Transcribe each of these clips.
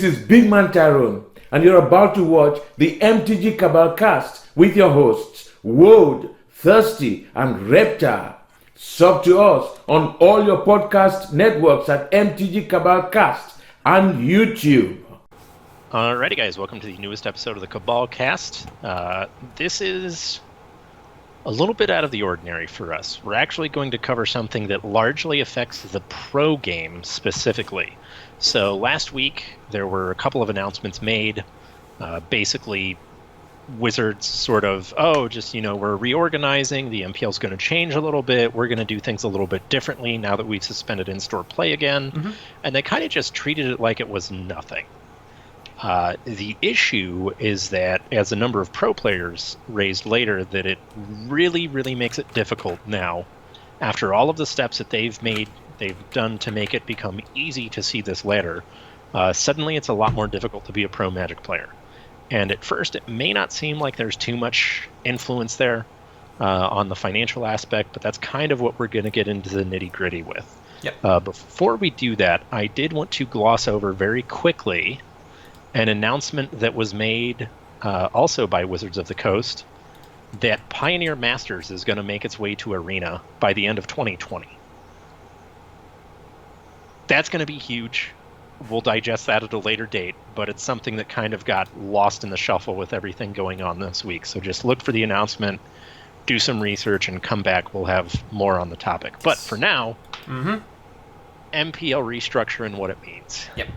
This is Big Man Tyrone, and you're about to watch the MTG Cabal cast with your hosts, Woad, Thirsty, and Reptar. Sub to us on all your podcast networks at MTG Cabal Cast and YouTube. Alrighty, guys, welcome to the newest episode of the Cabal Cast. This is a little bit out of the ordinary for us. We're actually going to cover something that largely affects the pro game specifically. So last week, there were a couple of announcements made. Basically, Wizards sort of, we're reorganizing. The MPL is going to change a little bit. We're going to do things a little bit differently now that we've suspended in-store play again. Mm-hmm. And they kind of just treated it like it was nothing. The issue is that, as the number of pro players raised later, that it really, really makes it difficult now, after all of the steps that they've done to make it become easy to see this ladder. Suddenly it's a lot more difficult to be a pro Magic player. And at first it may not seem like there's too much influence there on the financial aspect, but that's kind of what we're going to get into the nitty-gritty with. Yep. Before we do that, I did want to gloss over very quickly an announcement that was made also by Wizards of the Coast that Pioneer Masters is going to make its way to Arena by the end of 2020. That's going to be huge. We'll digest that at a later date, but it's something that kind of got lost in the shuffle with everything going on this week. So just look for the announcement, do some research, and come back. We'll have more on the topic. But for now, MPL restructure and what it means. Yep.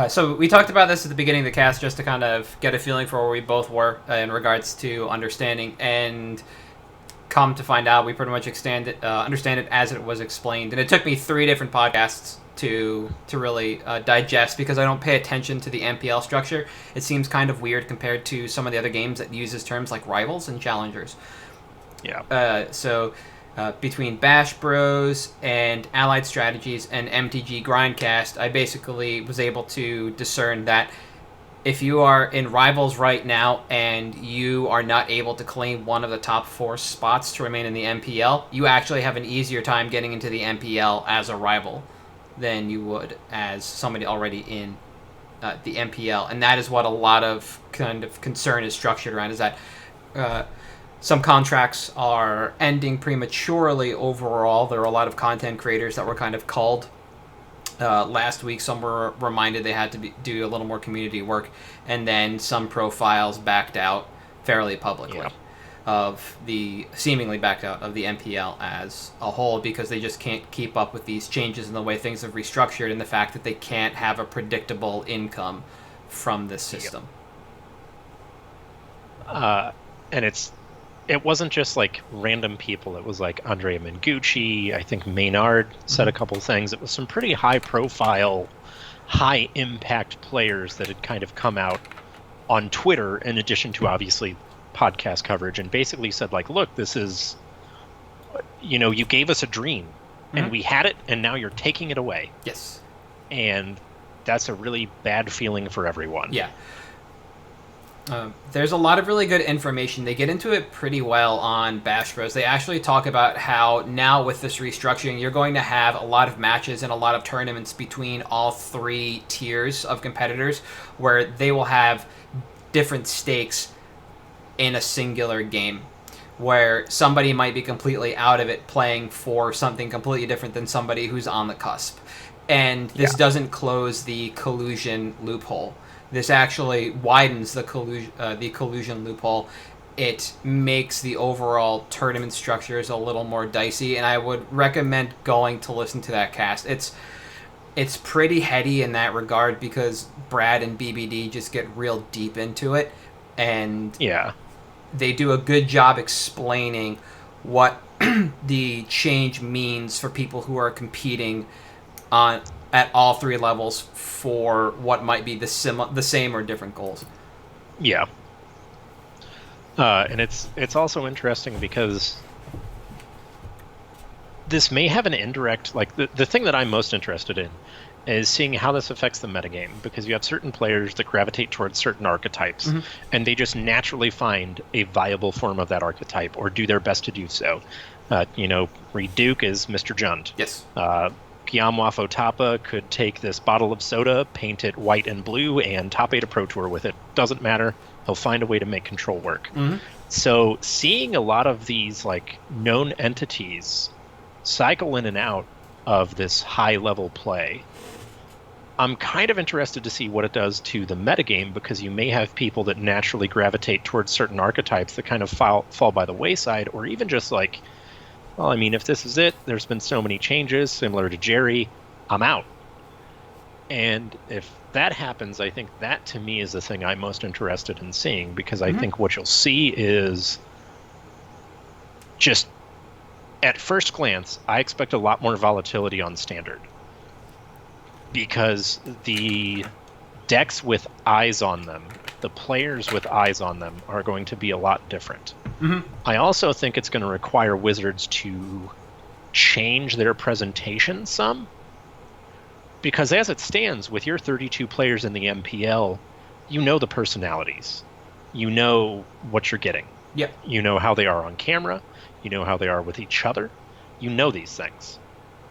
So we talked about this at the beginning of the cast just to kind of get a feeling for where we both were in regards to understanding, and come to find out we pretty much understand it as it was explained. And it took me 3 different podcasts to really digest, because I don't pay attention to the MPL structure. It seems kind of weird compared to some of the other games that uses terms like rivals and challengers. Yeah. Between Bash Bros and Allied Strategies and MTG Grindcast, I basically was able to discern that if you are in Rivals right now and you are not able to claim one of the top 4 spots to remain in the MPL, you actually have an easier time getting into the MPL as a rival than you would as somebody already in the MPL. And that is what a lot of kind of concern is structured around, is that some contracts are ending prematurely overall. There are a lot of content creators that were kind of called last week. Some were reminded they had to do a little more community work, and then some profiles backed out fairly publicly seemingly backed out of the MPL as a whole, because they just can't keep up with these changes in the way things have restructured, and the fact that they can't have a predictable income from this system. And it wasn't just like random people. It was like Andrea Mengucci, I think Maynard said a couple things. It was some pretty high-profile, high-impact players that had kind of come out on Twitter, in addition to obviously podcast coverage, and basically said, like, look, this is, you gave us a dream, and we had it, and now you're taking it away. Yes. And that's a really bad feeling for everyone. Yeah. There's a lot of really good information. They get into it pretty well on Bash Bros. They actually talk about how now with this restructuring, you're going to have a lot of matches and a lot of tournaments between all 3 tiers of competitors, where they will have different stakes in a singular game, where somebody might be completely out of it playing for something completely different than somebody who's on the cusp. And this doesn't close the collusion loophole. This actually widens the collusion loophole. It makes the overall tournament structures a little more dicey, and I would recommend going to listen to that cast. It's pretty heady in that regard, because Brad and BBD just get real deep into it, and they do a good job explaining what the change means for people who are competing at all 3 levels for what might be the same or different goals. Yeah. And it's also interesting because this may have an indirect, like, the thing that I'm most interested in is seeing how this affects the metagame, because you have certain players that gravitate towards certain archetypes, and they just naturally find a viable form of that archetype, or do their best to do so. Reduke is Mr. Jund. Yes. Giamwafo Tapa could take this bottle of soda, paint it white and blue, and top 8 a Pro Tour with it. Doesn't matter. He'll find a way to make control work. Mm-hmm. So seeing a lot of these like known entities cycle in and out of this high-level play, I'm kind of interested to see what it does to the metagame, because you may have people that naturally gravitate towards certain archetypes that kind of fall by the wayside, or even just like, well, I mean, if this is it, there's been so many changes, similar to Jerry, I'm out. And if that happens, I think that to me is the thing I'm most interested in seeing, because I think what you'll see is just, at first glance, I expect a lot more volatility on Standard. Because the decks with eyes on them, the players with eyes on them, are going to be a lot different. Mm-hmm. I also think it's going to require Wizards to change their presentation some. Because as it stands, with your 32 players in the MPL, you know the personalities. You know what you're getting. Yep. You know how they are on camera. You know how they are with each other. You know these things.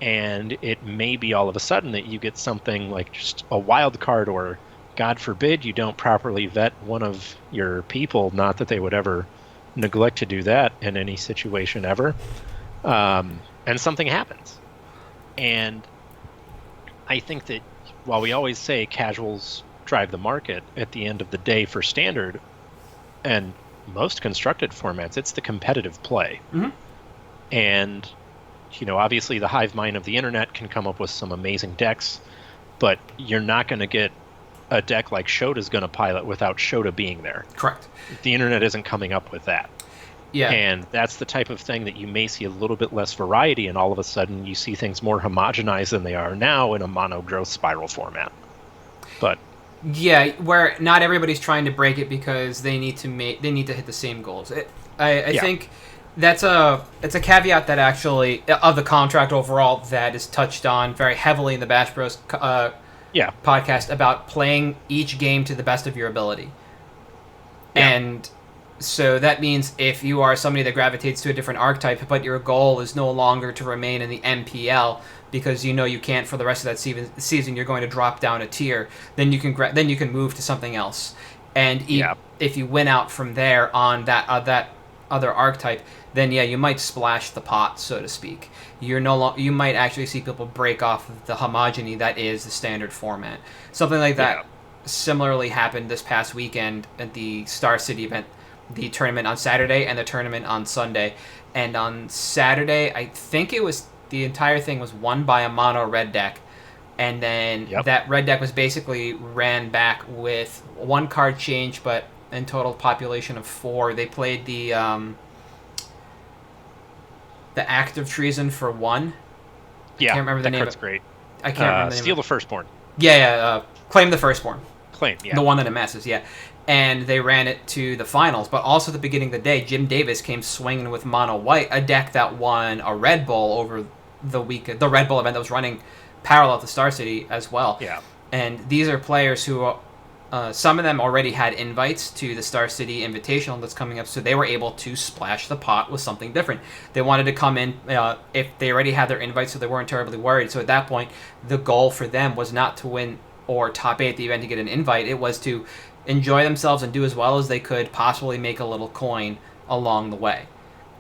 And it may be all of a sudden that you get something like just a wild card, or God forbid you don't properly vet one of your people. Not that they would ever neglect to do that in any situation ever. And something happens. And I think that while we always say casuals drive the market, at the end of the day for Standard and most constructed formats, it's the competitive play. Mm-hmm. And obviously the hive mind of the internet can come up with some amazing decks, but you're not going to get a deck like Shota's going to pilot without Shota being there. Correct. The internet isn't coming up with that. Yeah. And that's the type of thing that you may see a little bit less variety, and all of a sudden you see things more homogenized than they are now in a mono growth spiral format. But yeah, where not everybody's trying to break it because they need to hit the same goals. I think it's a caveat that actually of the contract overall that is touched on very heavily in the Bash Bros podcast about playing each game to the best of your ability. Yeah. And so that means if you are somebody that gravitates to a different archetype, but your goal is no longer to remain in the MPL because you can't for the rest of that season, you're going to drop down a tier, then you can move to something else. And if you win out from there on that other archetype, then you might splash the pot, so to speak. You might actually see people break off the homogeny that is the Standard format. Something like that similarly happened this past weekend at the Star City event, the tournament on Saturday and the tournament on Sunday. And on Saturday, I think the entire thing was won by a mono red deck. And then that red deck was basically ran back with one card change, but in total population of 4. They played the Act of Treason for 1. Yeah, I can't remember the name. That card's great. I can't remember the name. Steal the Firstborn. Claim the Firstborn. The one that it messes, And they ran it to the finals, but also at the beginning of the day, Jim Davis came swinging with mono white, a deck that won a Red Bull over the weekend, the Red Bull event that was running parallel to Star City as well. Yeah. And these are players who, some of them already had invites to the Star City Invitational that's coming up, so they were able to splash the pot with something different. They wanted to come in, if they already had their invites, so they weren't terribly worried. So at that point, the goal for them was not to win or top 8 at the event to get an invite. It was to enjoy themselves and do as well as they could, possibly make a little coin along the way.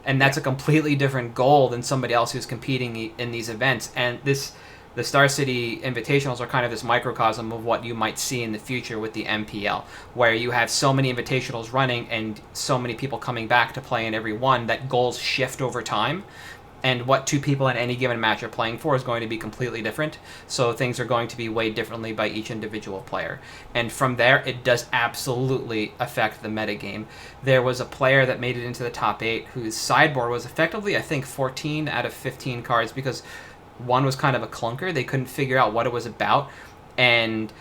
And that's a completely different goal than somebody else who's competing in these events. And the Star City Invitationals are kind of this microcosm of what you might see in the future with the MPL, where you have so many invitationals running and so many people coming back to play in every one that goals shift over time. And what 2 people in any given match are playing for is going to be completely different. So things are going to be weighed differently by each individual player. And from there, it does absolutely affect the metagame. There was a player that made it into the top 8 whose sideboard was effectively, I think, 14 out of 15 cards, because one was kind of a clunker. They couldn't figure out what it was about. And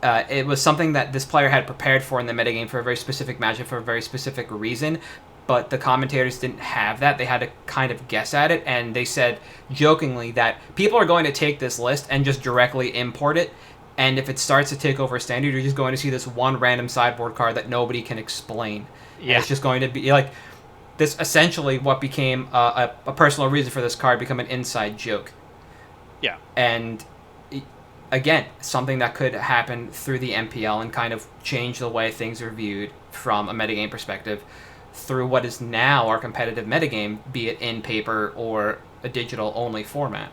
it was something that this player had prepared for in the metagame for a very specific matchup for a very specific reason. But the commentators didn't have that. They had to kind of guess at it, and they said jokingly that people are going to take this list and just directly import it, and if it starts to take over Standard, you're just going to see this one random sideboard card that nobody can explain. Yeah. And it's just going to be like this, essentially what became a personal reason for this card become an inside joke. Yeah. And again, something that could happen through the MPL and kind of change the way things are viewed from a metagame perspective through what is now our competitive metagame, be it in paper or a digital only format.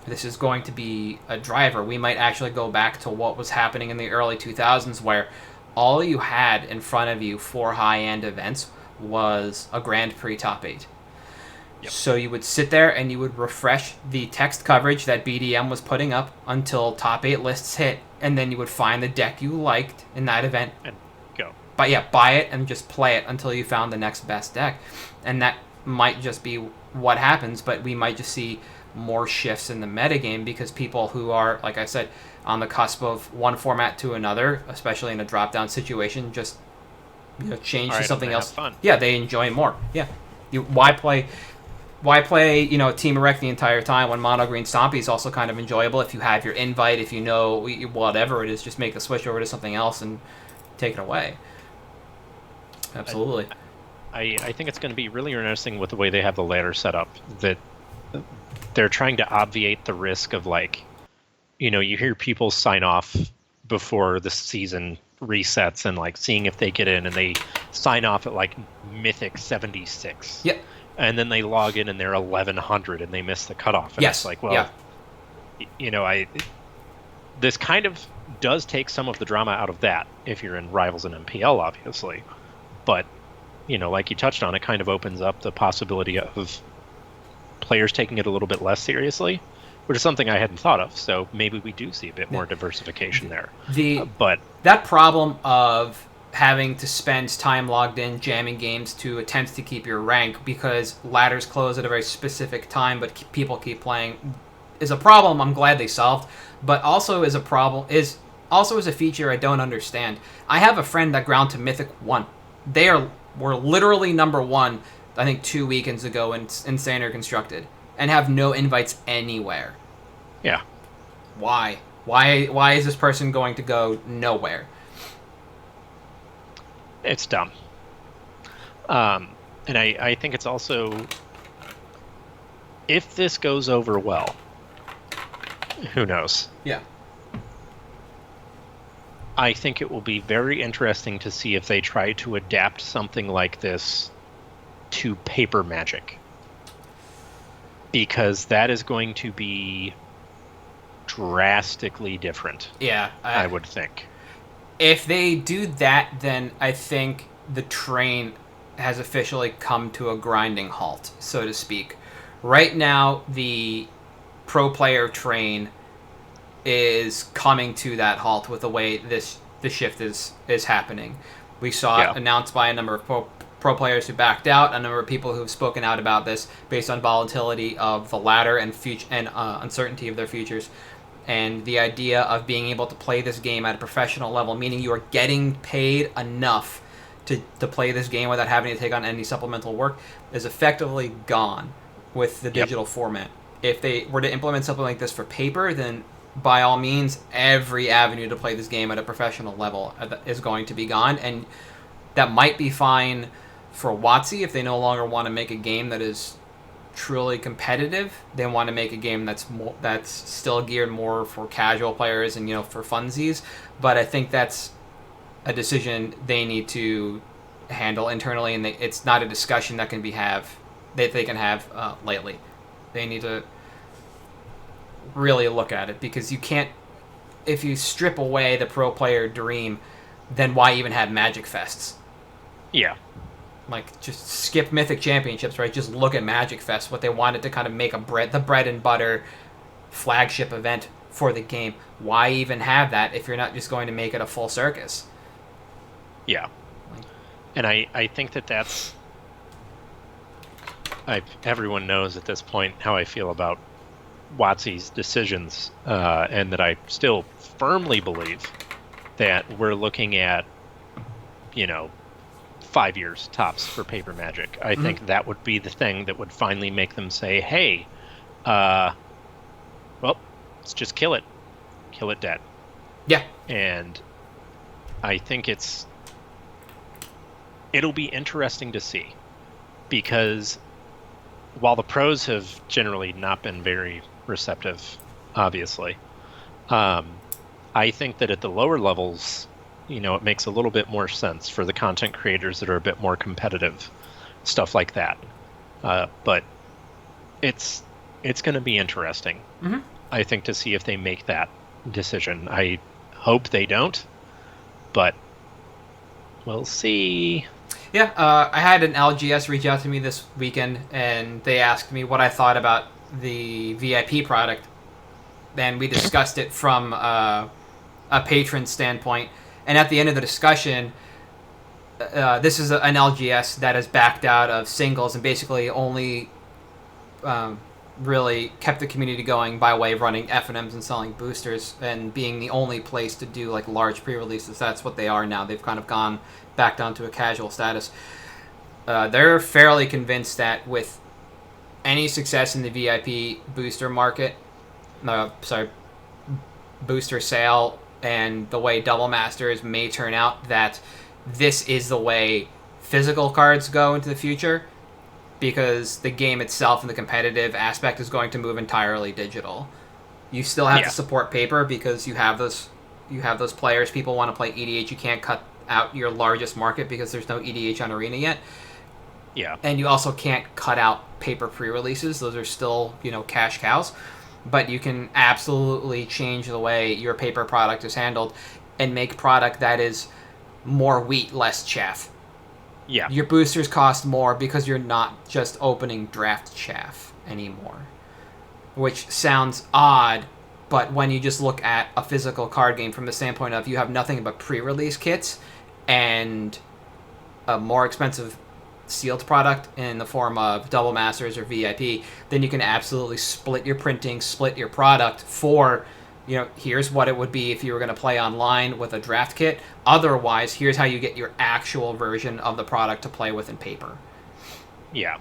This is going to be a driver. We might actually go back to what was happening in the early 2000s, where all you had in front of you for high-end events was a Grand Prix top 8. Yep. So you would sit there and you would refresh the text coverage that BDM was putting up until top 8 lists hit, and then you would find the deck you liked in that event. And go. But yeah, buy it and just play it until you found the next best deck. And that might just be what happens, but we might just see more shifts in the metagame because people who are, like I said, on the cusp of one format to another, especially in a drop-down situation, just change to something else. Fun. Yeah, they enjoy more. Yeah, why play Team Erect the entire time when Mono Green Stompy is also kind of enjoyable if you have your invite, if you know whatever it is, just make the switch over to something else and take it away. Absolutely. I think it's going to be really interesting with the way they have the ladder set up, that they're trying to obviate the risk of, like, you hear people sign off before the season resets and, like, seeing if they get in, and they sign off at, like, Mythic 76. Yep. And then they log in and they're 1100 and they miss the cutoff. And yes. It's like, well, this kind of does take some of the drama out of that if you're in Rivals and MPL, obviously. But, like you touched on, it kind of opens up the possibility of players taking it a little bit less seriously, which is something I hadn't thought of. So maybe we do see a bit more diversification there. But that problem of having to spend time logged in jamming games to attempt to keep your rank because ladders close at a very specific time, but people keep playing, is a problem I'm glad they solved, but also is a feature I don't understand. I have a friend that ground to Mythic 1. Were literally number 1, I think 2 weekends ago in Standard Constructed, and have no invites anywhere. Yeah. Why? Why is this person going to go nowhere? It's dumb. And I think it's also, if this goes over well, who knows? Yeah. I think it will be very interesting to see if they try to adapt something like this to paper Magic. Because that is going to be drastically different. Yeah. I would think. If they do that, then I think the train has officially come to a grinding halt, so to speak. Right now, the pro player train is coming to that halt with the way the shift is happening. We saw it announced by a number of pro players who backed out, a number of people who've spoken out about this based on volatility of the ladder and uncertainty of their futures. And the idea of being able to play this game at a professional level, meaning you are getting paid enough to play this game without having to take on any supplemental work, is effectively gone with the digital format. If they were to implement something like this for paper, then by all means, every avenue to play this game at a professional level is going to be gone. And that might be fine for WotC if they no longer want to make a game that is truly competitive. They want to make a game that's still geared more for casual players and for funsies. But I think that's a decision they need to handle internally, and it's not a discussion that they can have lately. They need to really look at it, because you can't, if you strip away the pro player dream, then why even have Magic Fests? Yeah. Like, just skip Mythic Championships, right? Just look at Magic Fest, what they wanted to kind of make the bread and butter flagship event for the game. Why even have that if you're not just going to make it a full circus? Yeah. And I think that's... everyone knows at this point how I feel about WotC's decisions, and that I still firmly believe that we're looking at, 5 years tops for paper Magic. I think that would be the thing that would finally make them say, hey, well, let's just kill it dead. Yeah. And I think it'll be interesting to see, because while the pros have generally not been very receptive obviously. I think that at the lower levels, it makes a little bit more sense for the content creators that are a bit more competitive, stuff like that. But it's going to be interesting, I think, to see if they make that decision. I hope they don't, but we'll see. Yeah, I had an LGS reach out to me this weekend, and they asked me what I thought about the VIP product. And we discussed it from a patron standpoint. And at the end of the discussion, this is an LGS that has backed out of singles and basically only really kept the community going by way of running F&Ms and selling boosters and being the only place to do like large pre-releases. That's what they are now. They've kind of gone back down to a casual status. They're fairly convinced that with any success in the VIP booster market, booster sale, and the way Double Masters may turn out, that this is the way physical cards go into the future, because the game itself and the competitive aspect is going to move entirely digital. You still have to support paper because you have those players. People want to play EDH. You can't cut out your largest market because there's no EDH on Arena yet. Yeah. And you also can't cut out paper pre-releases. Those are still, cash cows. But you can absolutely change the way your paper product is handled and make product that is more wheat, less chaff. Yeah. Your boosters cost more because you're not just opening draft chaff anymore. Which sounds odd, but when you just look at a physical card game from the standpoint of you have nothing but pre-release kits and a more expensive sealed product in the form of Double Masters or VIP, then you can absolutely split your printing, split your product for, here's what it would be if you were going to play online with a draft kit. Otherwise, here's how you get your actual version of the product to play with in paper. Yeah.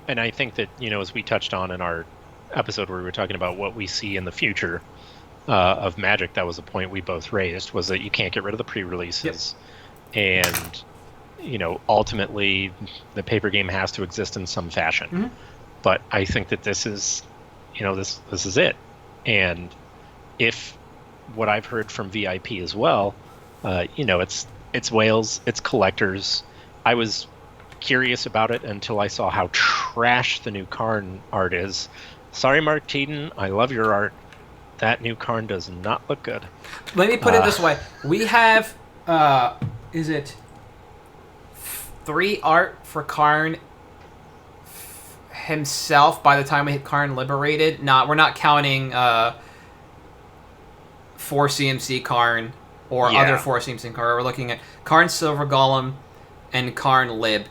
And I think that, as we touched on in our episode where we were talking about what we see in the future of Magic, that was a point we both raised, was that you can't get rid of the pre-releases. Yep. And ultimately, the paper game has to exist in some fashion. Mm-hmm. But I think that this is, this is it. And if what I've heard from VIP as well, it's whales, it's collectors. I was curious about it until I saw how trash the new Karn art is. Sorry, Mark Teaton, I love your art. That new Karn does not look good. Let me put it this way: we have, is it 3 art for Karn himself by the time we hit Karn Liberated? We're not counting 4 CMC Karn or other 4 CMC Karn. We're looking at Karn Silver Golem and Karn Lib.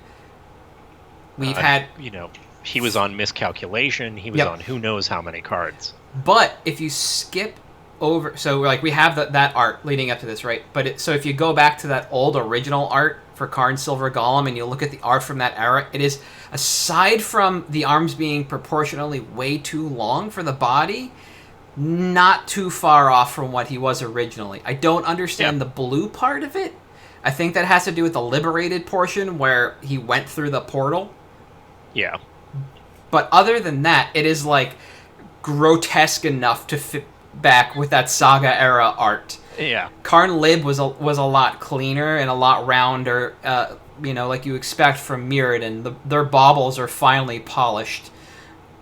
We've had... he was on Miscalculation. He was on who knows how many cards. But if you skip over... So, we have that art leading up to this, right? But so if you go back to that old original art for Karn Silver Golem and you look at the art from that era, it is, aside from the arms being proportionally way too long for the body, not too far off from what he was originally. I don't understand the blue part of it. I think that has to do with the liberated portion where he went through the portal. Yeah. But other than that, it is grotesque enough to fit back with that Saga era art. Yeah. Karn Lib was a lot cleaner and a lot rounder, like you expect from Mirrodin. Their baubles are finely polished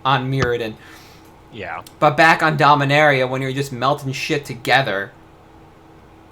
on Mirrodin. Yeah. But back on Dominaria, when you're just melting shit together,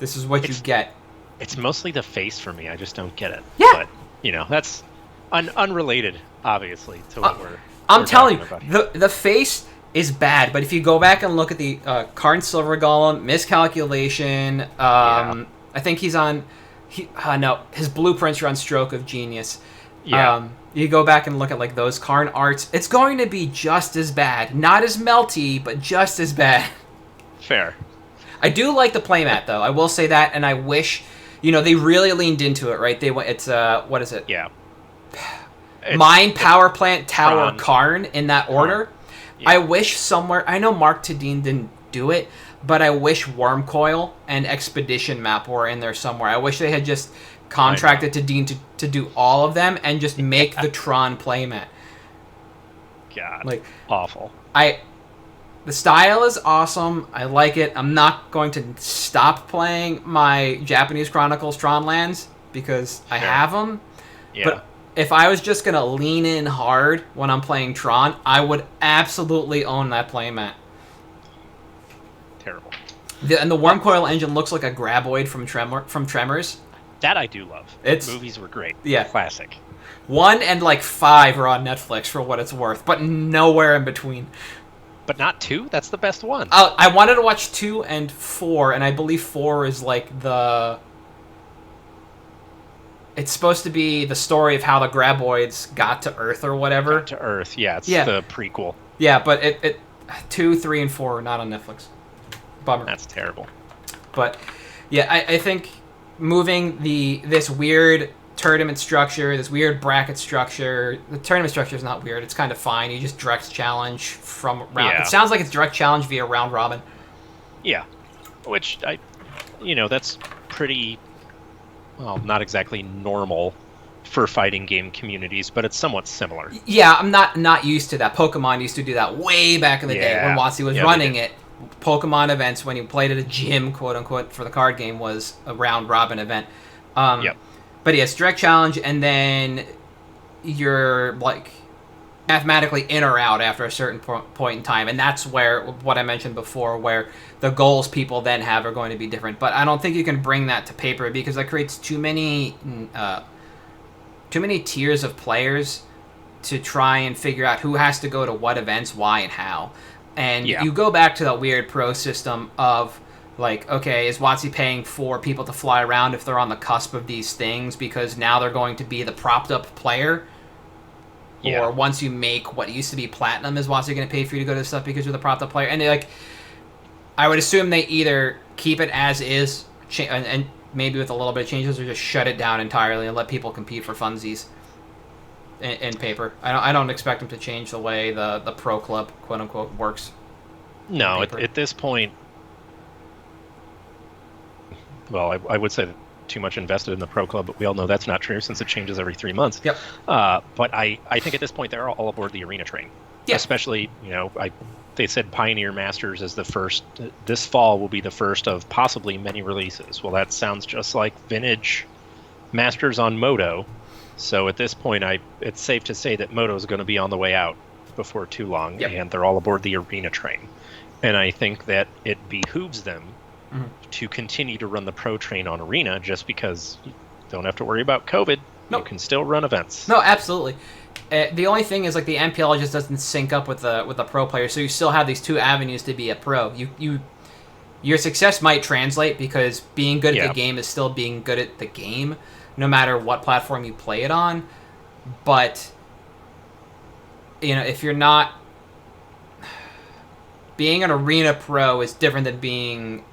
this is what you get. It's mostly the face for me. I just don't get it. Yeah. But, that's unrelated, obviously, to what I'm telling you, the face is bad, but if you go back and look at the Karn Silver Golem, Miscalculation, I think he's on... his blueprints are on Stroke of Genius. Yeah. You go back and look at those Karn arts, it's going to be just as bad. Not as melty, but just as bad. Fair. I do like the playmat, though. I will say that, and I wish... they really leaned into it, right? It's, what is it? Yeah. Mine, Power Plant, Tower, Karn. Karn, in that order. Yeah. I wish somewhere... I know Mark Tadine didn't do it, but I wish Wormcoil and Expedition Map were in there somewhere. I wish they had just contracted Tadine to do all of them and just make the Tron playmat. God, awful. The style is awesome. I like it. I'm not going to stop playing my Japanese Chronicles Tron lands because I have them. Yeah. But if I was just going to lean in hard when I'm playing Tron, I would absolutely own that playmat. Terrible. And the Worm Coil engine looks like a graboid from Tremors. That I do love. Movies were great. Yeah. Classic. 1 and like 5 are on Netflix for what it's worth, but nowhere in between. But not 2? That's the best one. I wanted to watch 2 and 4, and I believe 4 is like the... It's supposed to be the story of how the graboids got to Earth or whatever. Got to Earth, yeah. It's the prequel. Yeah, but it 2, 3, and 4 are not on Netflix. Bummer. That's terrible. But, yeah, I think moving this weird tournament structure, this weird bracket structure. The tournament structure is not weird. It's kind of fine. You just direct challenge from round. Yeah. It sounds like it's direct challenge via round robin. Yeah, which that's pretty, well, not exactly normal for fighting game communities, but it's somewhat similar. Yeah, I'm not used to that. Pokemon used to do that way back in the day when WotC was running it. Pokemon events, when you played at a gym, quote unquote, for the card game, was a round robin event. Yep. But yeah, it's direct challenge, and then you're like mathematically in or out after a certain point in time, and that's where what I mentioned before, where the goals people then have are going to be different. But I don't think you can bring that to paper because that creates too many tiers of players to try and figure out who has to go to what events, why, and how. And you go back to that weird pro system of, like, okay, is WotC paying for people to fly around if they're on the cusp of these things because now they're going to be the propped-up player? Yeah. Or once you make what used to be platinum, is WotC going to pay for you to go to stuff because you're the propped-up player? And, like, I would assume they either keep it as is, and maybe with a little bit of changes, or just shut it down entirely and let people compete for funsies in paper. I don't expect them to change the way the pro club, quote-unquote, works. No, at this point, well, I would say too much invested in the pro club, but we all know that's not true since it changes every 3 months. Yep. But I think at this point they're all aboard the arena train. Yeah. Especially, they said Pioneer Masters is the first. This fall will be the first of possibly many releases. Well, that sounds just like vintage Masters on Moto. So at this point, it's safe to say that Moto is going to be on the way out before too long, and they're all aboard the arena train. And I think that it behooves them to continue to run the pro train on arena, just because you don't have to worry about COVID. Nope. You can still run events. No, absolutely. The only thing is, like, the MPL just doesn't sync up with the pro player, so you still have these two avenues to be a pro. Your success might translate because being good at the game is still being good at the game, no matter what platform you play it on. But if you're not, being an arena pro is different than being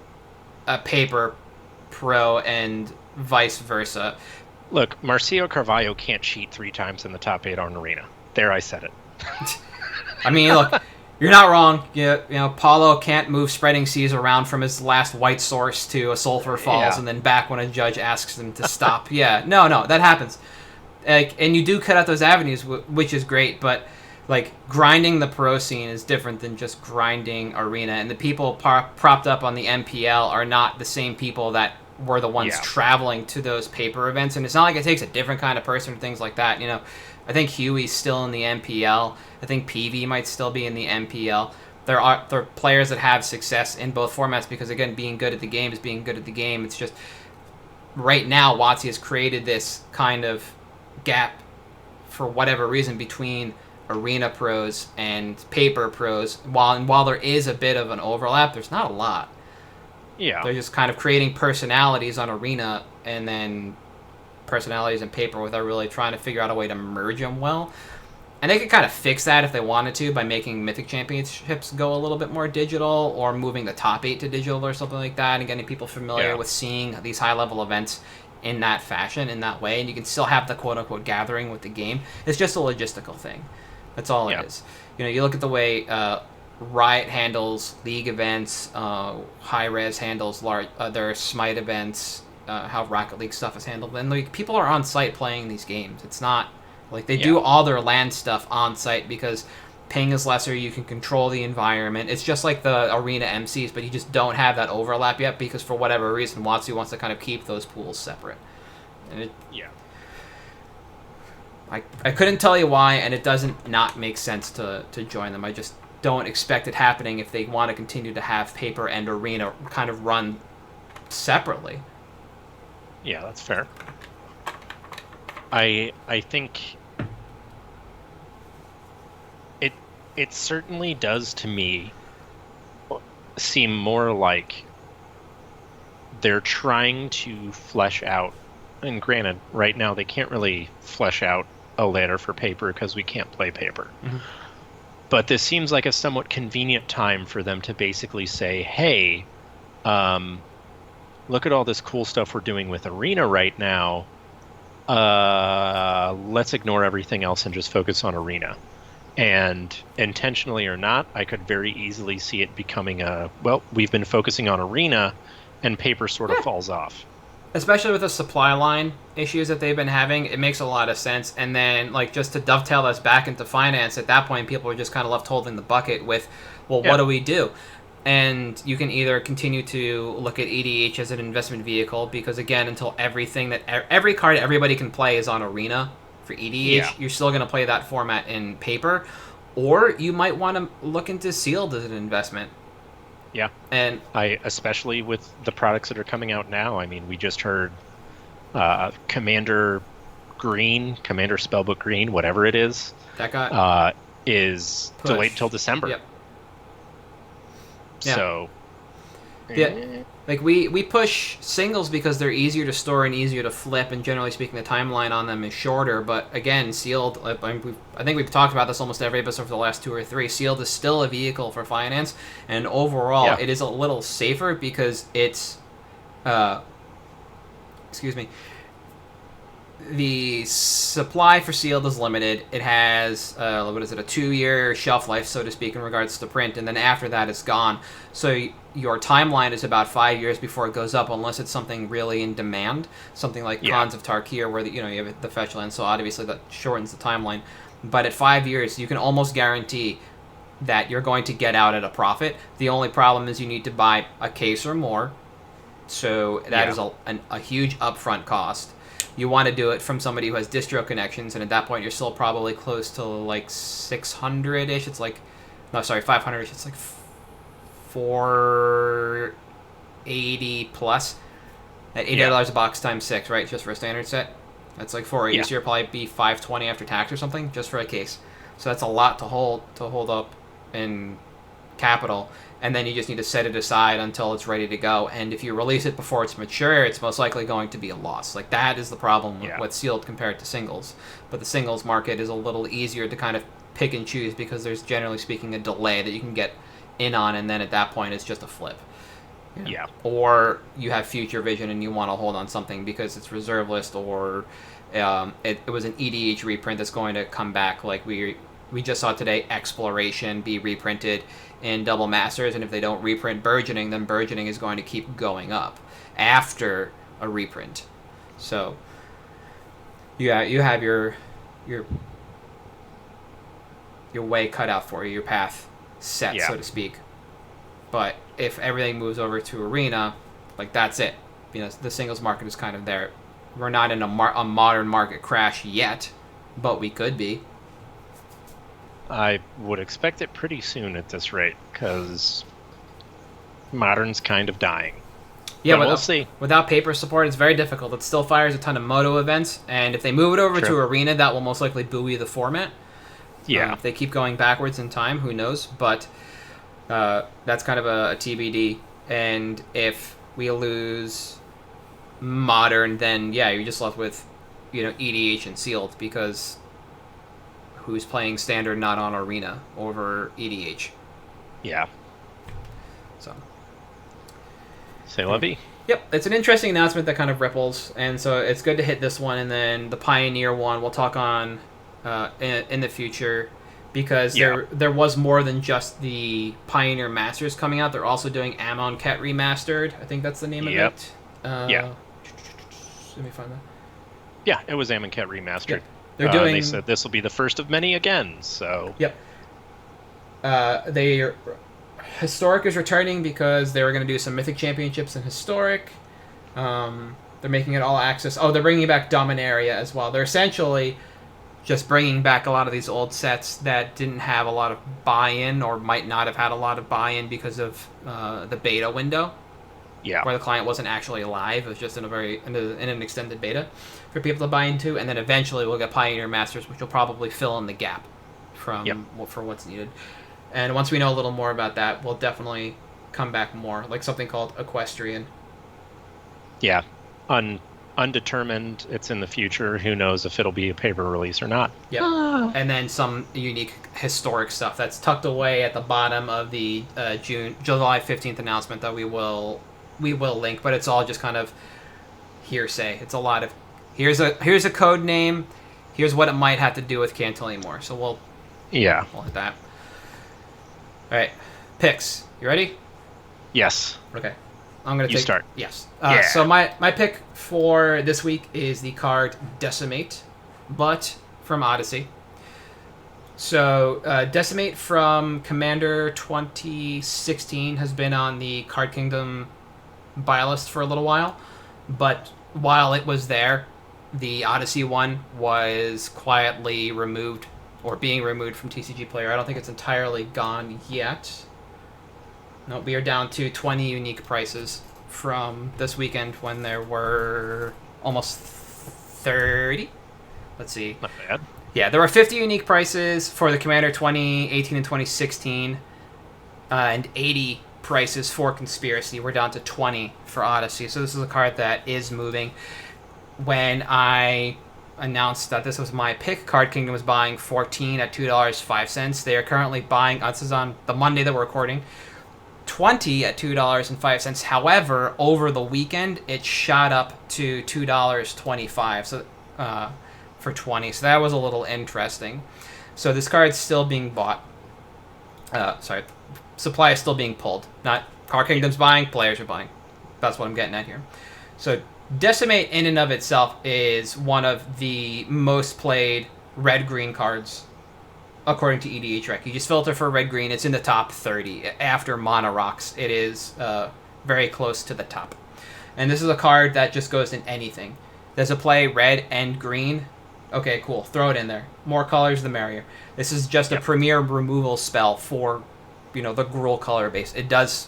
a paper pro and vice versa. Look, Marcio Carvalho can't cheat 3 times in the top 8 on arena. There, I said it. I mean, look, you're not wrong. Paulo can't move Spreading Seas around from his last white source to a Sulphur Falls and then back when a judge asks him to stop. No, that happens. And you do cut out those avenues, which is great, but like, grinding the pro scene is different than just grinding arena, and the people propped up on the MPL are not the same people that were the ones traveling to those paper events, and it's not like it takes a different kind of person or things like that. I think Huey's still in the MPL. I think PV might still be in the MPL. There are players that have success in both formats because, again, being good at the game is being good at the game. It's just, right now, WotC has created this kind of gap, for whatever reason, between arena pros and paper pros. While there is a bit of an overlap, there's not a lot. Yeah. They're just kind of creating personalities on arena and then personalities in paper without really trying to figure out a way to merge them well. And they could kind of fix that if they wanted to by making Mythic Championships go a little bit more digital, or moving the top 8 to digital or something like that, and getting people familiar with seeing these high-level events in that fashion, in that way. And you can still have the quote-unquote gathering with the game. It's just a logistical thing. That's all it is. You look at the way Riot handles League events, Hi-Rez handles their Smite events, how Rocket League stuff is handled. And like, people are on site playing these games. It's not like they do all their LAN stuff on site because ping is lesser, you can control the environment. It's just like the arena MCs, but you just don't have that overlap yet because for whatever reason, WotC wants to kind of keep those pools separate. And I couldn't tell you why, and it doesn't not make sense to join them. I just don't expect it happening if they want to continue to have paper and arena kind of run separately. Yeah, that's fair. I think it certainly does to me seem more like they're trying to flesh out, and granted, right now they can't really flesh out a ladder for paper because we can't play paper. Mm-hmm. But this seems like a somewhat convenient time for them to basically say, hey, look at all this cool stuff we're doing with Arena right now. Let's ignore everything else and just focus on Arena. And intentionally or not, I could very easily see it becoming we've been focusing on Arena, and paper sort of falls off. Especially with the supply line issues that they've been having, it makes a lot of sense. And then, like, just to dovetail us back into finance, at that point, people are just kind of left holding the bucket with, well, what do we do? And you can either continue to look at EDH as an investment vehicle, because, again, until every card everybody can play is on Arena for EDH, you're still going to play that format in paper. Or you might want to look into Sealed as an investment. Yeah, and especially with the products that are coming out now. I mean, we just heard Commander Spellbook Green, whatever it is, that guy is pushed. Delayed until December. Yep. So, like we push singles because they're easier to store and easier to flip, and generally speaking, the timeline on them is shorter. But again, Sealed, I think we've talked about this almost every episode for the last 2 or 3. Sealed is still a vehicle for finance, and overall, it is a little safer because it's, the supply for Sealed is limited. It has, a 2-year shelf life, so to speak, in regards to print, and then after that, it's gone. So your timeline is about 5 years before it goes up, unless it's something really in demand, something like Khans of Tarkir, where you have the fetch land, so obviously that shortens the timeline. But at 5 years, you can almost guarantee that you're going to get out at a profit. The only problem is you need to buy a case or more, so that is a huge upfront cost. You want to do it from somebody who has distro connections, and at that point, you're still probably close to like 600-ish. It's like, 500-ish. It's like 480 plus at $80 a box times 6, right? Just for a standard set. That's like 480. So you'll probably be 520 after tax or something, just for a case. So that's a lot to hold up in capital. And then you just need to set it aside until it's ready to go. And if you release it before it's mature, it's most likely going to be a loss. Like, that is the problem with Sealed compared to singles. But the singles market is a little easier to kind of pick and choose because there's, generally speaking, a delay that you can get in on, and then at that point it's just a flip. Yeah. Or you have future vision and you want to hold on something because it's reserve list, or it was an EDH reprint that's going to come back. Like we just saw today, Exploration be reprinted in Double Masters, and if they don't reprint Burgeoning, then Burgeoning is going to keep going up after a reprint. So you have your way cut out for you, your path set, so to speak. But if everything moves over to Arena, like, that's it. The singles market is kind of there. We're not in a modern market crash yet, but we could be. I would expect it pretty soon at this rate, because Modern's kind of dying. Yeah, but we'll see. Without paper support, it's very difficult. It still fires a ton of Moto events, and if they move it over to Arena, that will most likely buoy the format. Yeah. If they keep going backwards in time, who knows? But that's kind of a TBD. And if we lose Modern, then you're just left with EDH and Sealed, because who's playing Standard not on Arena over EDH? Yeah. So. Say Levy. Yep, it's an interesting announcement that kind of ripples, and so it's good to hit this one, and then the Pioneer one we'll talk on in the future, because there was more than just the Pioneer Masters coming out. They're also doing Amonkhet Remastered. I think that's the name of it. Let me find that. Yeah, it was Amonkhet Remastered. Yep. They're doing. They said this will be the first of many again. So. Yep. Historic is returning because they were going to do some Mythic Championships in Historic. They're making it all access. Oh, they're bringing back Dominaria as well. They're essentially just bringing back a lot of these old sets that didn't have a lot of buy-in or might not have had a lot of buy-in because of the beta window. Yeah. Where the client wasn't actually live. It was just in an extended beta for people to buy into. And then eventually we'll get Pioneer Masters, which will probably fill in the gap for what's needed. And once we know a little more about that, we'll definitely come back more, like something called Equestrian. Yeah. Undetermined. It's in the future. Who knows if it'll be a paper release or not. Yep. And then some unique historic stuff that's tucked away at the bottom of the July 15th announcement that we will link, but it's all just kind of hearsay. It's a lot of here's a code name, here's what it might have to do with Cantilly more. So we'll hit that. All right, picks. You ready? Yes. Okay. I'm gonna start. Yes. So my pick for this week is the card Decimate, but from Odyssey. So Decimate from Commander 2016 has been on the Card Kingdom buy list for a little while, but while it was there, the Odyssey one was quietly removed or being removed from TCG Player. I don't think it's entirely gone yet. No, we are down to 20 unique prices from this weekend when there were almost 30. Let's see. Not bad. Yeah, there were 50 unique prices for the Commander 2018 and 2016, and 80 prices for Conspiracy. We're down to 20 for Odyssey. So this is a card that is moving. When I announced that this was my pick, Card Kingdom was buying 14 at $2.05. They are currently buying, this is on the Monday that we're recording, 20 at $2.05. However, over the weekend, it shot up to $2.25 for 20. So that was a little interesting. So this card's still being bought. Supply is still being pulled. Not Card Kingdom's buying, players are buying. That's what I'm getting at here. So Decimate in and of itself is one of the most played red-green cards according to EDHREC. You just filter for red-green. It's in the top 30. After Mana Rocks, it is very close to the top. And this is a card that just goes in anything. Does it play red and green? Okay, cool. Throw it in there. More colors, the merrier. This is just a premier removal spell for, the Gruul color base. It does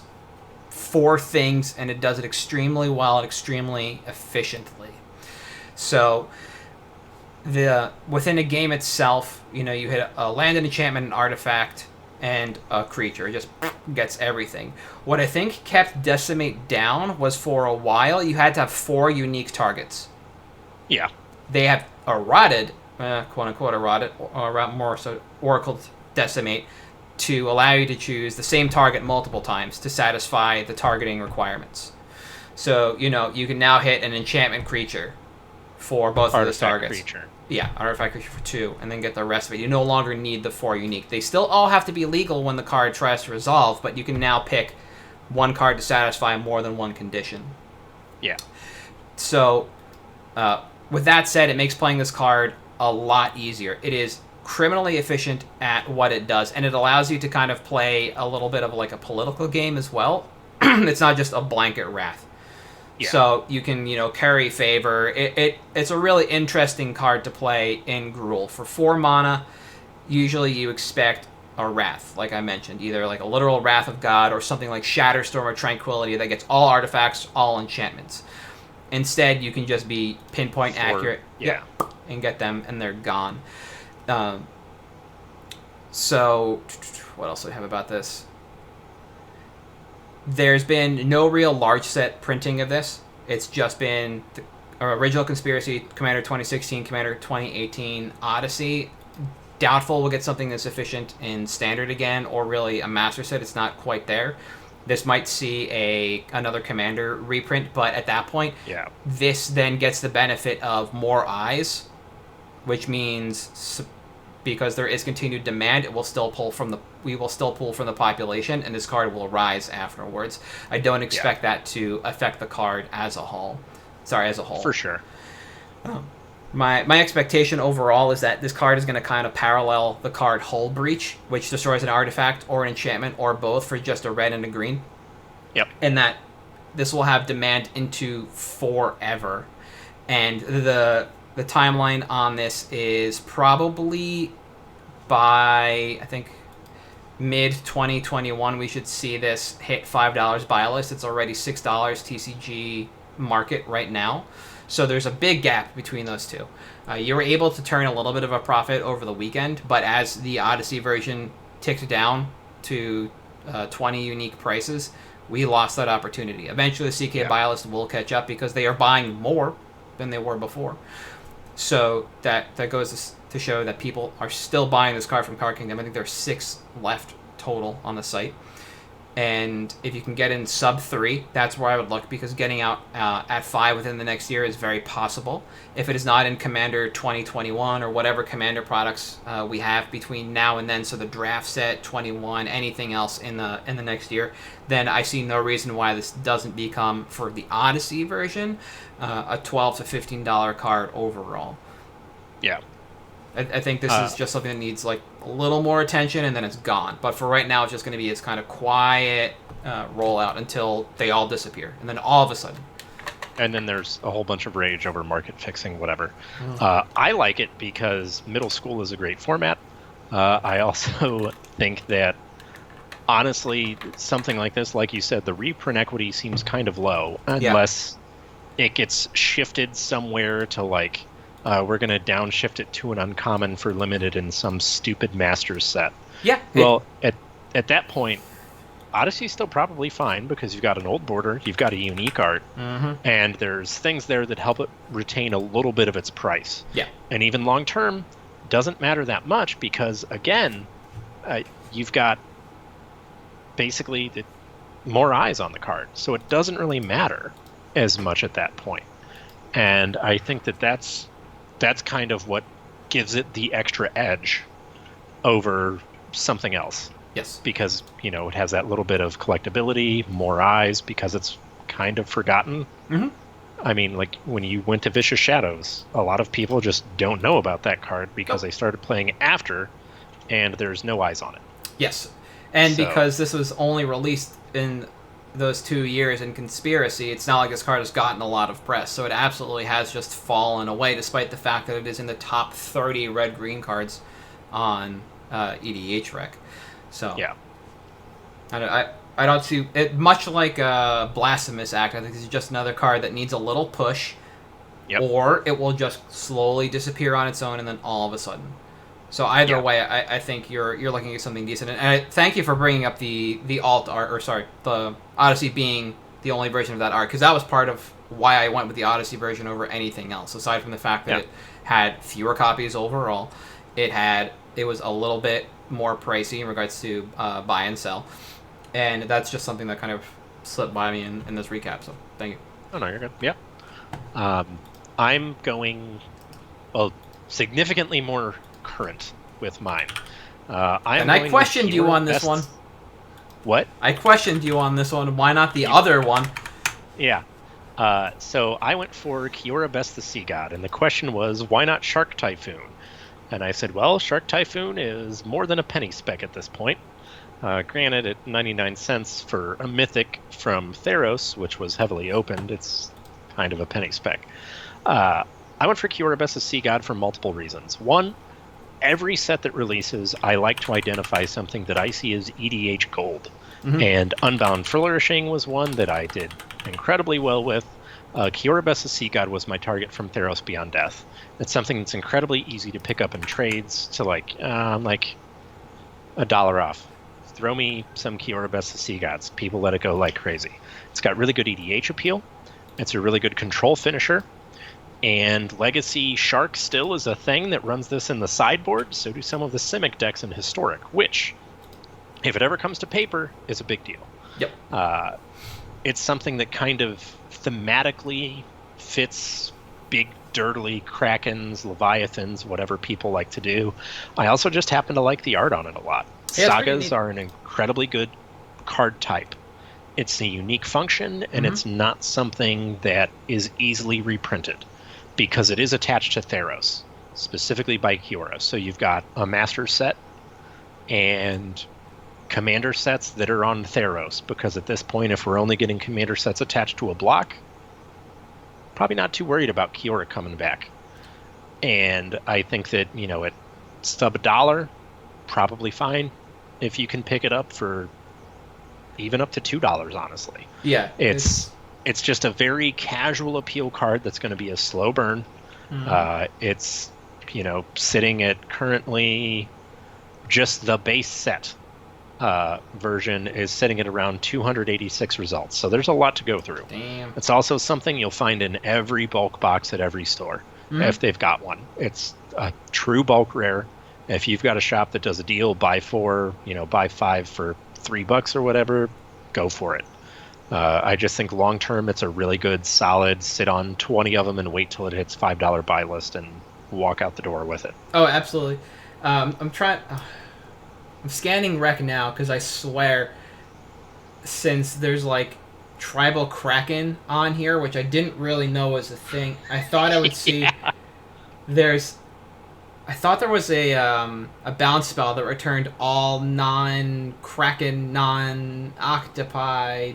4 things, and it does it extremely well and extremely efficiently. So, within a game itself, you hit a land, an enchantment, an artifact, and a creature. It just gets everything. What I think kept Decimate down was for a while, you had to have 4 unique targets. Yeah. They have eroded, quote-unquote eroded, or more so oracled Decimate, to allow you to choose the same target multiple times to satisfy the targeting requirements. So, you can now hit an enchantment creature for both of those targets. Creature. Yeah, artifact creature for 2, and then get the rest of it. You no longer need the 4 unique. They still all have to be legal when the card tries to resolve, but you can now pick one card to satisfy more than one condition. Yeah. So, with that said, it makes playing this card a lot easier. It is criminally efficient at what it does, and it allows you to kind of play a little bit of like a political game as well. It's not just a blanket wrath. Yeah. So you can, carry favor. It's a really interesting card to play in Gruul. For 4 mana, usually you expect a wrath, like I mentioned, either like a literal Wrath of God or something like Shatterstorm or Tranquility that gets all artifacts, all enchantments. Instead, you can just be pinpoint accurate, and get them, and they're gone. So, what else do we have about this? There's been no real large set printing of this. It's just been the original Conspiracy, Commander 2016, Commander 2018, Odyssey. Doubtful we'll get something that's efficient in Standard again, or really a Master set. It's not quite there. This might see another Commander reprint, but at that point, this then gets the benefit of more eyes, which means because there is continued demand, we will still pull from the population, and this card will rise afterwards. I don't expect that to affect the card as a whole. For sure. My expectation overall is that this card is going to kind of parallel the card Hull Breach, which destroys an artifact or an enchantment or both for just a red and a green. Yep. And that this will have demand into forever. And the timeline on this is probably by, I think, mid-2021, we should see this hit $5 buy list. It's already $6 TCG market right now. So there's a big gap between those two. You were able to turn a little bit of a profit over the weekend, but as the Odyssey version ticked down to 20 unique prices, we lost that opportunity. Eventually, the CK buy list will catch up because they are buying more than they were before. So that goes to show that people are still buying this card from Card Kingdom. I think there's 6 left total on the site. And if you can get in sub 3, that's where I would look, because getting out at 5 within the next year is very possible. If it is not in Commander 2021 or whatever Commander products we have between now and then, so the draft set 21, anything else in the next year, then I see no reason why this doesn't become, for the Odyssey version, a $12 to $15 card overall. Yeah. I think this is just something that needs like a little more attention, and then it's gone. But for right now, it's just going to be this kind of quiet rollout until they all disappear, and then all of a sudden. And then there's a whole bunch of rage over market fixing, whatever. I like it because middle school is a great format. I also think that, honestly, something like this, like you said, the reprint equity seems kind of low, unless it gets shifted somewhere to like, we're going to downshift it to an uncommon for limited in some stupid Masters set. Yeah. Well, at that point, Odyssey's still probably fine because you've got an old border, you've got a unique art, and there's things there that help it retain a little bit of its price. Yeah. And even long term, doesn't matter that much because, again, you've got basically more eyes on the card. So it doesn't really matter as much at that point. And I think that's kind of what gives it the extra edge over something else. Yes. Because, it has that little bit of collectability, more eyes, because it's kind of forgotten. I mean, like, when you went to Vicious Shadows, a lot of people just don't know about that card because they started playing after, and there's no eyes on it. Yes. And because this was only released in those 2 years in Conspiracy, it's not like this card has gotten a lot of press, so it absolutely has just fallen away, despite the fact that it is in the top 30 red-green cards on EDH Rec. So yeah, I don't see it much like a Blasphemous Act. I think this is just another card that needs a little push, or it will just slowly disappear on its own, and then all of a sudden. So either way, I think you're looking at something decent. And I thank you for bringing up the alt art, the Odyssey being the only version of that art, because that was part of why I went with the Odyssey version over anything else. Aside from the fact that it had fewer copies overall, it was a little bit more pricey in regards to buy and sell, and that's just something that kind of slipped by me in this recap. So thank you. Oh no, you're good. Yeah, I'm going significantly more current with mine. I questioned you on this one. What? I questioned you on this one. Why not the other one? Yeah. So I went for Kiora Best the Sea God, and the question was, why not Shark Typhoon? And I said, well, Shark Typhoon is more than a penny spec at this point. Granted, at 99 cents for a mythic from Theros, which was heavily opened, it's kind of a penny spec. I went for Kiora Best the Sea God for multiple reasons. One, every set that releases, I like to identify something that I see as EDH gold. And Unbound Flourishing was one that I did incredibly well with. Kiora Best the Sea God was my target from Theros Beyond Death. It's something that's incredibly easy to pick up in trades to like $1 off. Throw me some Kiora Best the Sea Gods. People let it go like crazy. It's got really good EDH appeal. It's a really good control finisher. And Legacy Shark still is a thing that runs this in the sideboard, so do some of the Simic decks in Historic, which, if it ever comes to paper, is a big deal. Yep. It's something that kind of thematically fits big, dirtly Krakens, Leviathans, whatever people like to do. I also just happen to like the art on it a lot. Yeah, Sagas are an incredibly good card type. It's a unique function, and it's not something that is easily reprinted. because it is attached to Theros, specifically by Kiora. So you've got a master set and commander sets that are on Theros, because at this point, if we're only getting commander sets attached to a block, probably not too worried about Kiora coming back. And I think that, at sub $1, probably fine if you can pick it up for even up to $2, honestly. Yeah. It's just a very casual appeal card that's going to be a slow burn. It's, sitting at currently just the base set version is sitting at around 286 results. So there's a lot to go through. Damn. It's also something you'll find in every bulk box at every store, if they've got one. It's a true bulk rare. If you've got a shop that does a deal, buy 4, buy 5 for $3 or whatever, go for it. I just think long term, it's a really good, solid, sit on 20 of them and wait till it hits $5 buy list and walk out the door with it. Oh, absolutely. I'm scanning Rec now because I swear, since there's like Tribal Kraken on here, which I didn't really know was a thing, I thought I would see. I thought there was a bounce spell that returned all non-Kraken, non-Octopi,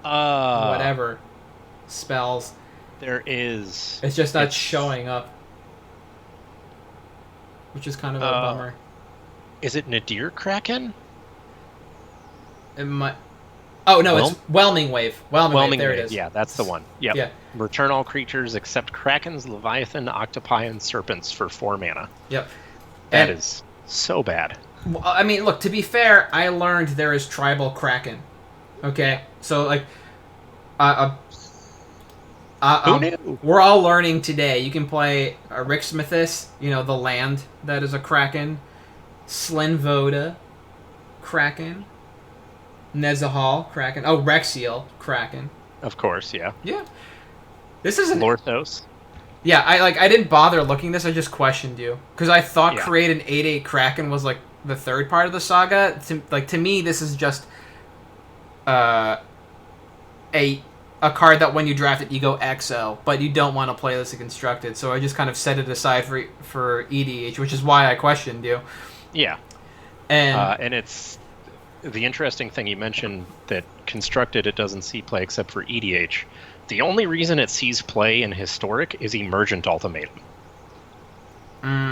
whatever spells. There is. It's just not showing up, which is kind of a bummer. Is it Nadir Kraken? It might. Oh no, it's Whelming Wave. Whelming Wave. There it is. Yeah, that's the one. Yep. Yeah. Return all creatures except Krakens, Leviathan, Octopi, and Serpents for 4 mana. Yep. That is so bad. Well, I mean, look, to be fair, I learned there is Tribal Kraken. Okay? So, like, who knew? We're all learning today. You can play Rixmithis, the land that is a Kraken. Slinvoda, Kraken. Nezahal, Kraken. Oh, Rexiel, Kraken. Of course, yeah. Yeah. This is Lorthos. Yeah, I didn't bother looking this. I just questioned you because I thought create an 8/8 Kraken was like the third part of the saga. To me, this is just a card that when you draft it, you go XO, but you don't want to play this in constructed. So I just kind of set it aside for EDH, which is why I questioned you. Yeah. And it's the interesting thing you mentioned that constructed it doesn't see play except for EDH. The only reason it sees play in Historic is Emergent Ultimatum.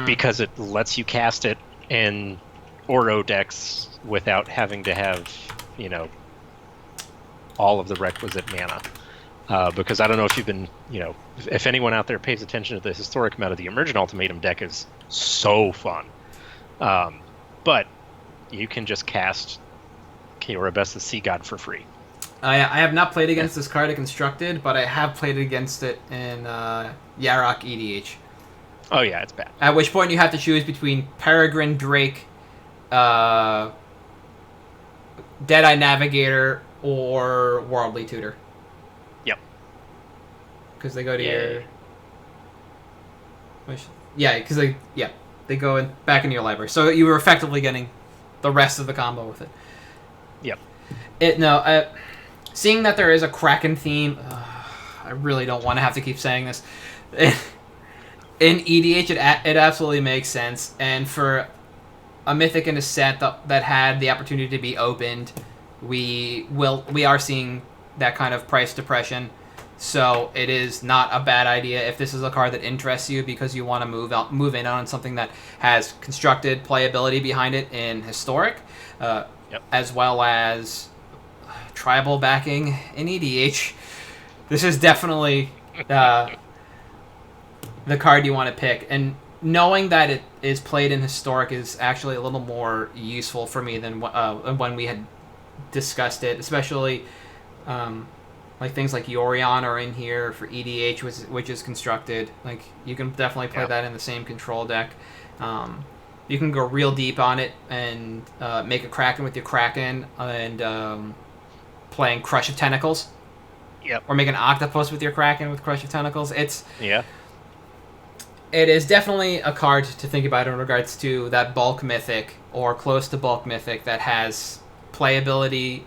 Because it lets you cast it in Oro decks without having to have, all of the requisite mana. Because I don't know if you've been, if anyone out there pays attention to the Historic meta, the Emergent Ultimatum deck is so fun. But you can just cast Kiora Best of Sea God for free. I have not played against this card in Constructed, but I have played against it in Yarok EDH. Oh yeah, it's bad. At which point you have to choose between Peregrine Drake, Deadeye Navigator, or Worldly Tutor. Yep. Because they go to your... Yeah, because they go back into your library. So you were effectively getting the rest of the combo with it. Yep. Seeing that there is a Kraken theme, I really don't want to have to keep saying this. In EDH, it absolutely makes sense, and for a mythic in a set that had the opportunity to be opened, we are seeing that kind of price depression. So it is not a bad idea if this is a card that interests you because you want to move in on something that has constructed playability behind it in Historic, as well as tribal backing in EDH. This is definitely the card you want to pick, and knowing that it is played in Historic is actually a little more useful for me than when we had discussed it, especially like things like Yorion are in here for EDH, which is constructed. Like, you can definitely play that in the same control deck. You can go real deep on it and make a Kraken with your Kraken and playing Crush of Tentacles. Yep. Or make an Octopus with your Kraken with Crush of Tentacles. It is definitely a card to think about in regards to that bulk mythic or close to bulk mythic that has playability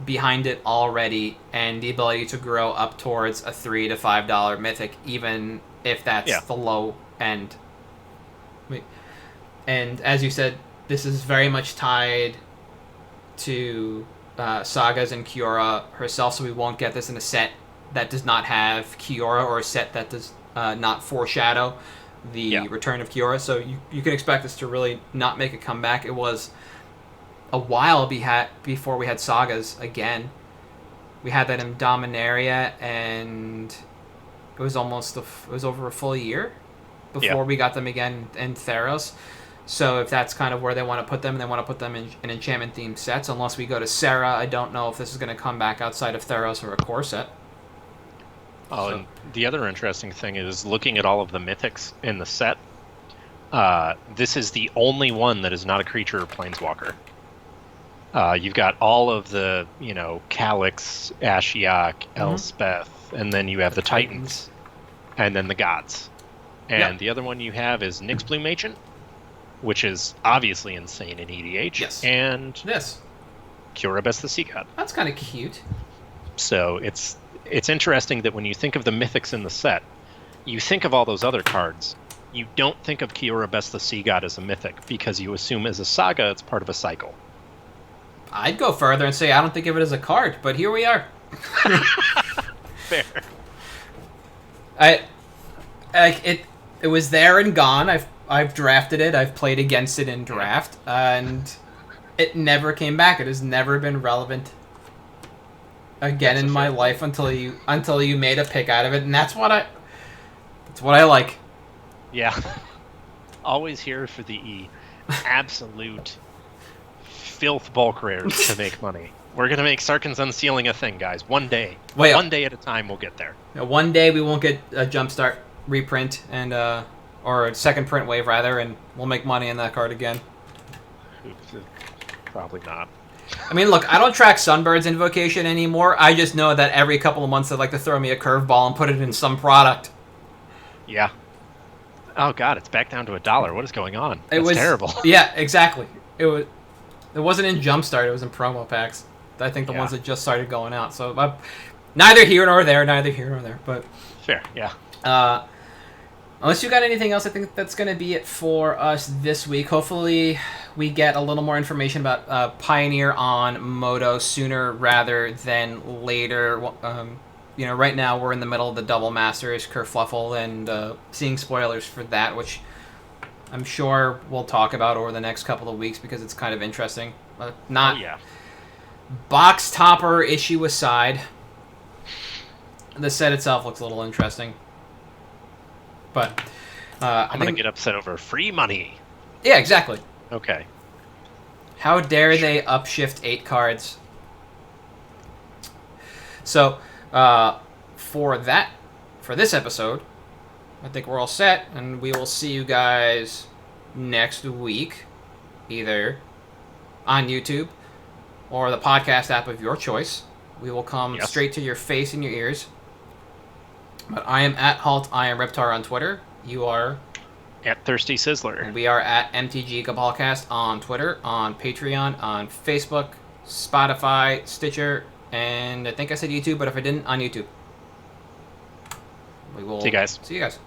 behind it already, and the ability to grow up towards a $3 to $5 mythic, even if that's the low end. And as you said, this is very much tied to Sagas and Kiora herself, so we won't get this in a set that does not have Kiora, or a set that does not foreshadow the return of Kiora. So you can expect this to really not make a comeback. It was a while before we had Sagas again. We had that in Dominaria, and it was over a full year before we got them again in Theros. So if that's kind of where they want to put them, they want to put them in enchantment-themed sets. Unless we go to Serra, I don't know if this is going to come back outside of Theros or a core set. Oh, and the other interesting thing is looking at all of the mythics in the set. This is the only one that is not a creature or planeswalker. You've got all of the, Calyx, Ashiok, Elspeth, and then you have the Titans, and then the Gods. And the other one you have is Nyxbloom Agent, which is obviously insane in EDH. Yes. And this Curabus the Sea God. That's kind of cute. So it's interesting that when you think of the mythics in the set, you think of all those other cards. You don't think of Curabus the Sea God as a mythic, because you assume as a saga it's part of a cycle. I'd go further and say I don't think of it as a card, but here we are. Fair. It was there and gone. I've drafted it. I've played against it in draft, and it never came back. It has never been relevant again in my life until you made a pick out of it, and that's what I like. Yeah. Always here for the absolute filth bulk rares to make money. We're gonna make Sarkhan's Unsealing a thing, guys. One day. One day at a time, we'll get there. One day we won't get a Jumpstart reprint and or a second print wave rather, and we'll make money on that card again. Probably not. I mean, look, I don't track Sunbird's Invocation anymore. I just know that every couple of months they like to throw me a curveball and put it in some product. Yeah. Oh god, it's back down to $1. What is going on? It was terrible. Yeah, exactly. It wasn't in Jumpstart. It was in promo packs. I think the ones that just started going out. So neither here nor there. But fair, yeah. Unless you got anything else, I think that's going to be it for us this week. Hopefully, we get a little more information about Pioneer on Moto sooner rather than later. Right now we're in the middle of the Double Masters kerfluffle and seeing spoilers for that, which I'm sure we'll talk about over the next couple of weeks because it's kind of interesting. Box topper issue aside, the set itself looks a little interesting. But I'm going to get upset over free money. Yeah, exactly. Okay. How dare they upshift 8 cards? So, for this episode, I think we're all set, and we will see you guys next week, either on YouTube or the podcast app of your choice. We will come straight to your face and your ears. But I am at Halt, I am Reptar on Twitter. You are at Thirsty Sizzler. And we are at MTG Cabalcast on Twitter, on Patreon, on Facebook, Spotify, Stitcher, and I think I said YouTube, but if I didn't, on YouTube. We will see you guys. See you guys.